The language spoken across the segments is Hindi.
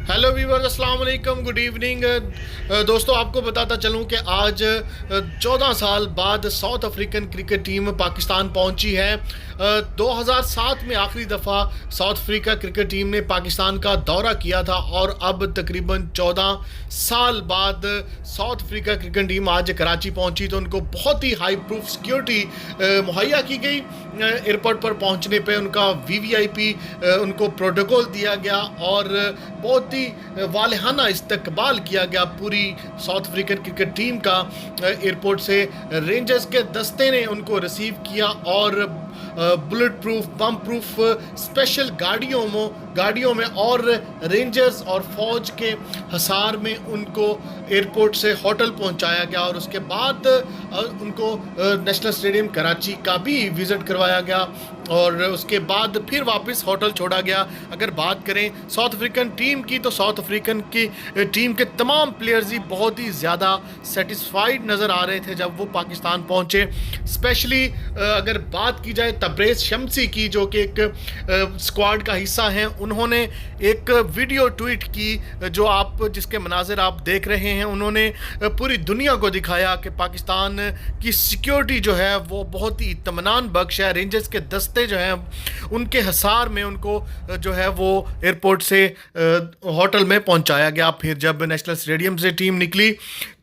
हेलो वीवर्स, अस्सलाम वालेकुम, गुड इवनिंग। दोस्तों, आपको बताता चलूं कि आज 14 साल बाद south African cricket team Pakistan पहुंची है। 2007 में आखिरी दफ़ा साउथ अफ्रीका क्रिकेट टीम ने पाकिस्तान का दौरा किया था और अब तकरीबन 14 साल बाद साउथ अफ्रीका क्रिकेट टीम आज कराची पहुंची तो उनको बहुत ही हाई प्रूफ सिक्योरिटी मुहैया की गई। एयरपोर्ट पर पहुंचने पे उनका वीवीआईपी उनको प्रोटोकॉल दिया गया और बहुत ही वालहाना इस्तकबाल किया गया पूरी साउथ अफ्रीकन क्रिकेट टीम का। एयरपोर्ट से रेंजर्स के दस्ते ने उनको रिसीव किया और बुलेट प्रूफ, बम प्रूफ स्पेशल गाड़ियों में और रेंजर्स और फौज के हसार में उनको एयरपोर्ट से होटल पहुंचाया गया और उसके बाद उनको नेशनल स्टेडियम कराची का भी विज़िट करवाया गया और उसके बाद फिर वापस होटल छोड़ा गया। अगर बात करें साउथ अफ्रीकन टीम की तो साउथ अफ्रीकन की टीम के तमाम प्लेयर्स ही बहुत ही ज़्यादा सेटिस्फाइड नज़र आ रहे थे जब वो पाकिस्तान पहुंचे। स्पेशली अगर बात की जाए तब्रेज़ शम्सी की, जो कि एक स्क्वाड का हिस्सा हैं, उन्होंने एक वीडियो ट्वीट की जो जिसके मनाजिर आप देख रहे हैं। उन्होंने पूरी दुनिया को दिखाया कि पाकिस्तान की सिक्योरिटी जो है वो बहुत ही इत्मीनान बख्श है। रेंजर्स के दस्ते जो हैं उनके हसार में उनको जो है वो एयरपोर्ट से होटल में पहुंचाया गया। फिर जब नेशनल स्टेडियम से टीम निकली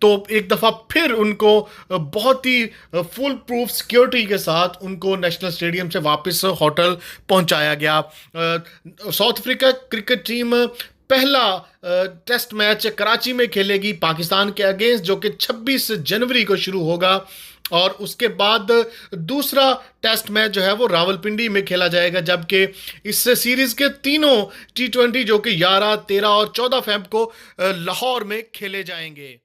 तो एक दफ़ा फिर उनको बहुत ही फुल प्रूफ सिक्योरिटी के साथ उनको नेशनल स्टेडियम से वापस होटल पहुंचाया गया। साउथ अफ्रीका क्रिकेट टीम पहला टेस्ट मैच कराची में खेलेगी पाकिस्तान के अगेंस्ट, जो कि 26 जनवरी को शुरू होगा और उसके बाद दूसरा टेस्ट मैच जो है वो रावलपिंडी में खेला जाएगा। जबकि इस सीरीज़ के तीनों T20 जो कि 11, 13 और 14 फ़रवरी को लाहौर में खेले जाएंगे।